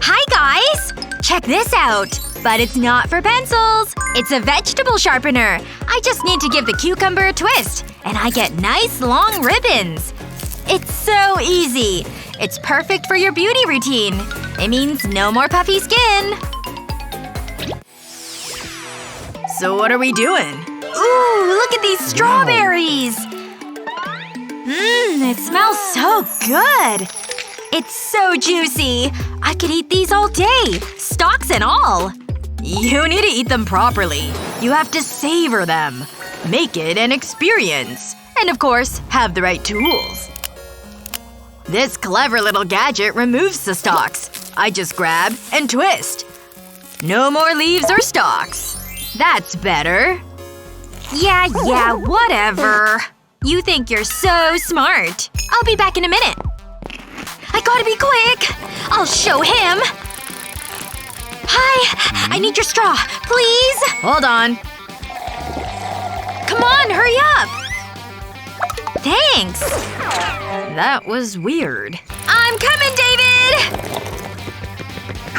Hi, guys! Check this out! But it's not for pencils. It's a vegetable sharpener. I just need to give the cucumber a twist. And I get nice long ribbons. It's so easy. It's perfect for your beauty routine. It means no more puffy skin. So what are we doing? Ooh, look at these strawberries! It smells so good! It's so juicy! I could eat these all day, stalks and all. You need to eat them properly. You have to savor them. Make it an experience. And of course, have the right tools. This clever little gadget removes the stalks. I just grab and twist. No more leaves or stalks. That's better. Yeah, whatever. You think you're so smart. I'll be back in a minute. I gotta be quick! I'll show him! Hi! I need your straw. Please? Hold on. Come on, hurry up! Thanks. That was weird. I'm coming, David!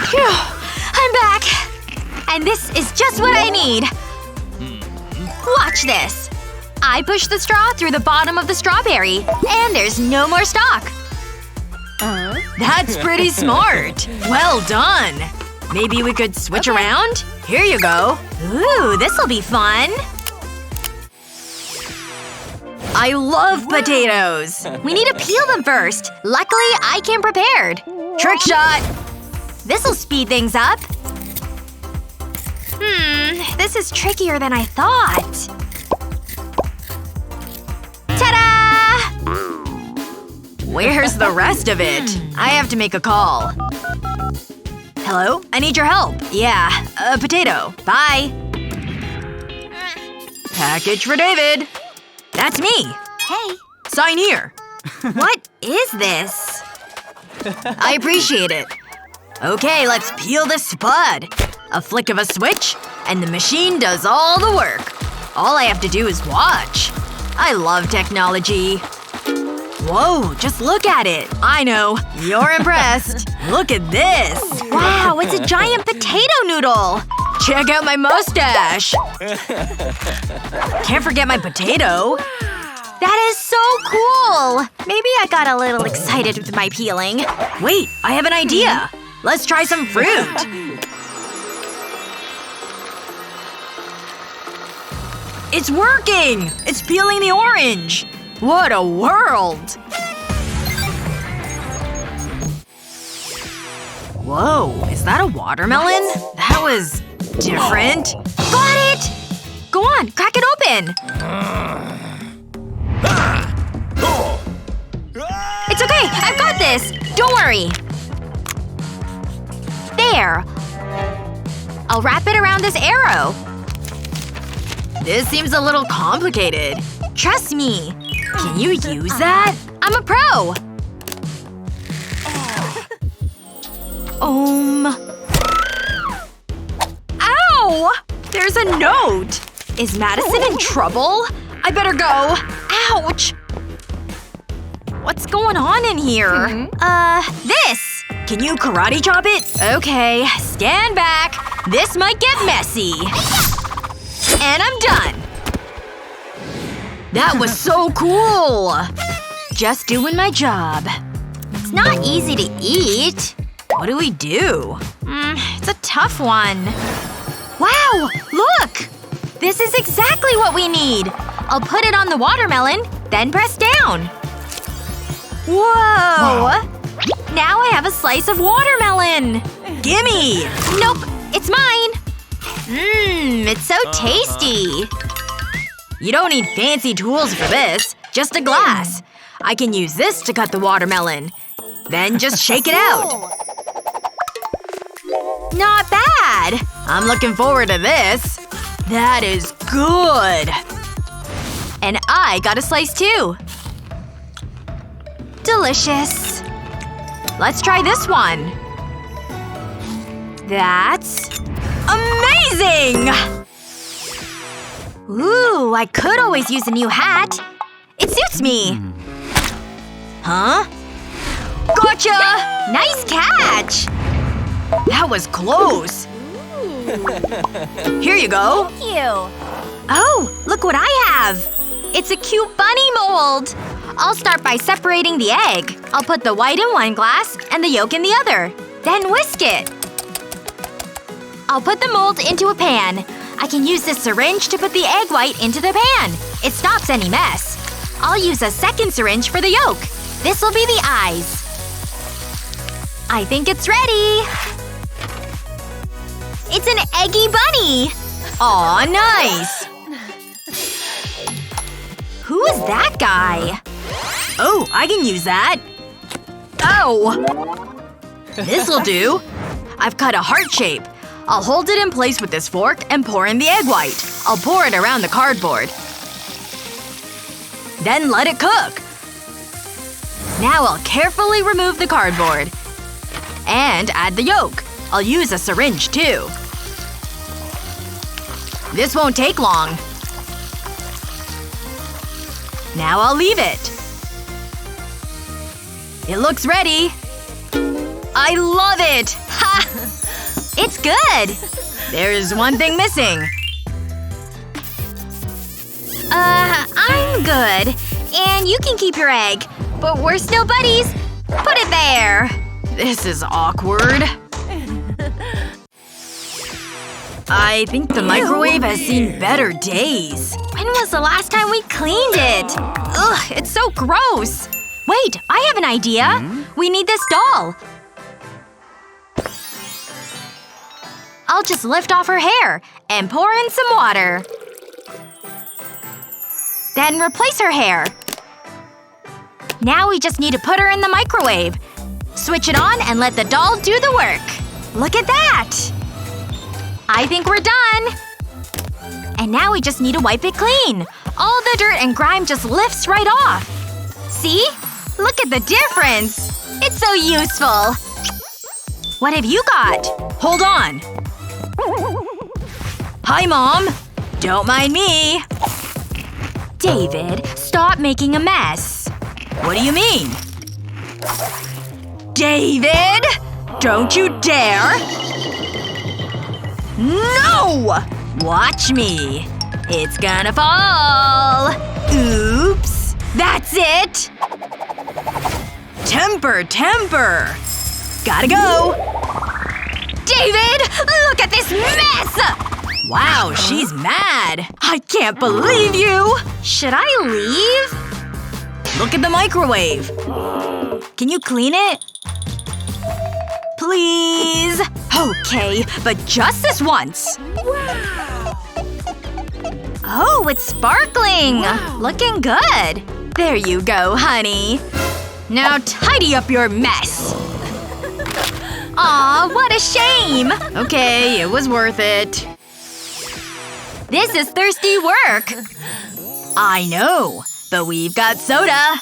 Phew. I'm back. And this is just what I need. Watch this. I push the straw through the bottom of the strawberry. And there's no more stalk. That's pretty smart. Well done. Maybe we could switch around? Here you go. Ooh, this'll be fun. I love potatoes. We need to peel them first. Luckily, I came prepared. Trick shot! This'll speed things up. This is trickier than I thought. Ta-da! Where's the rest of it? I have to make a call. Hello? I need your help. Yeah. A potato. Bye. Package for David. That's me. Hey. Sign here. What is this? I appreciate it. Okay, let's peel this spud. A flick of a switch, and the machine does all the work. All I have to do is watch. I love technology. Whoa, just look at it. I know. You're impressed. Look at this. Wow, it's a giant potato noodle. Check out my mustache. Can't forget my potato. That is so cool! Maybe I got a little excited with my peeling. Wait, I have an idea. Let's try some fruit. It's working! It's peeling the orange! What a world! Whoa, is that a watermelon? That was… different. Got it! Go on, crack it open! It's okay, I've got this! Don't worry. There. I'll wrap it around this arrow. This seems a little complicated. Trust me. Can you use that? I'm a pro! Ow! There's a note! Is Madison in trouble? I better go. Ouch! What's going on in here? This! Can you karate chop it? Okay, stand back. This might get messy. And I'm done. That was so cool! Just doing my job. It's not easy to eat. What do we do? It's a tough one. Wow! Look! This is exactly what we need! I'll put it on the watermelon, then press down. Whoa! Now I have a slice of watermelon! Gimme! Nope. It's mine! It's so tasty. You don't need fancy tools for this. Just a glass. I can use this to cut the watermelon. Then just shake it out. Not bad! I'm looking forward to this. That is good. And I got a slice too. Delicious. Let's try this one. That's… amazing! Ooh, I could always use a new hat. It suits me. Huh? Gotcha! Nice catch! That was close. Here you go. Thank you. Oh, look what I have! It's a cute bunny mold! I'll start by separating the egg. I'll put the white in one glass and the yolk in the other. Then whisk it. I'll put the mold into a pan. I can use this syringe to put the egg white into the pan. It stops any mess. I'll use a second syringe for the yolk. This will be the eyes. I think it's ready! It's an eggy bunny! Aw, nice! Who is that guy? Oh, I can use that. Ow! This'll do. I've cut a heart shape. I'll hold it in place with this fork and pour in the egg white. I'll pour it around the cardboard. Then let it cook. Now I'll carefully remove the cardboard. And add the yolk. I'll use a syringe, too. This won't take long. Now I'll leave it. It looks ready. I love it! Ha! It's good! There's one thing missing. I'm good. And you can keep your egg. But we're still buddies. Put it there. This is awkward. I think the microwave has seen better days. When was the last time we cleaned it? Ugh, it's so gross. Wait, I have an idea. We need this doll. I'll just lift off her hair and pour in some water. Then replace her hair. Now we just need to put her in the microwave. Switch it on and let the doll do the work. Look at that! I think we're done! And now we just need to wipe it clean. All the dirt and grime just lifts right off. See? Look at the difference! It's so useful! What have you got? Hold on. Hi, Mom. Don't mind me. David, stop making a mess. What do you mean? David! Don't you dare! No! Watch me. It's gonna fall. Oops. That's it! Temper, temper! Gotta go! David! Look at this mess! Wow, she's mad. I can't believe you! Should I leave? Look at the microwave. Can you clean it? Please? Okay, but just this once. Oh, it's sparkling! Looking good. There you go, honey. Now tidy up your mess. Aw, what a shame! Okay, it was worth it. This is thirsty work! I know. But we've got soda.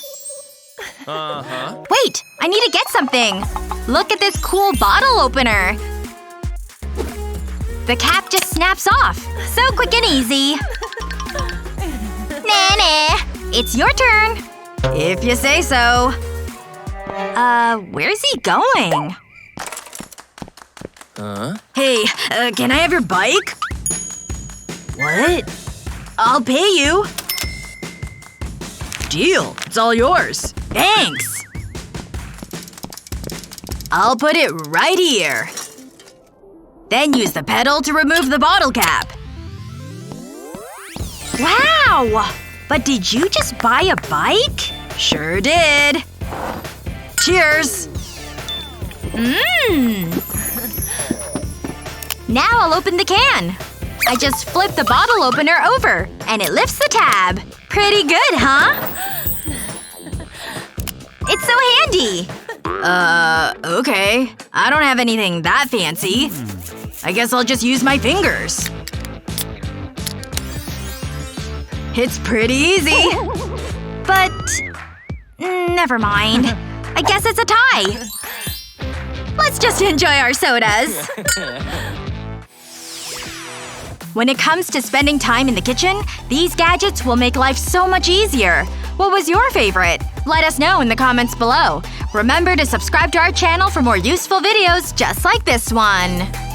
Wait! I need to get something! Look at this cool bottle opener! The cap just snaps off. So quick and easy. Nah. It's your turn. If you say so. Where's he going? Hey, can I have your bike? What? I'll pay you. Deal. It's all yours. Thanks. I'll put it right here. Then use the pedal to remove the bottle cap. Wow! But did you just buy a bike? Sure did. Cheers! Now I'll open the can. I just flip the bottle opener over, and it lifts the tab. Pretty good, huh? It's so handy! Okay. I don't have anything that fancy. I guess I'll just use my fingers. It's pretty easy. But… never mind. I guess it's a tie. Let's just enjoy our sodas. When it comes to spending time in the kitchen, these gadgets will make life so much easier. What was your favorite? Let us know in the comments below. Remember to subscribe to our channel for more useful videos just like this one.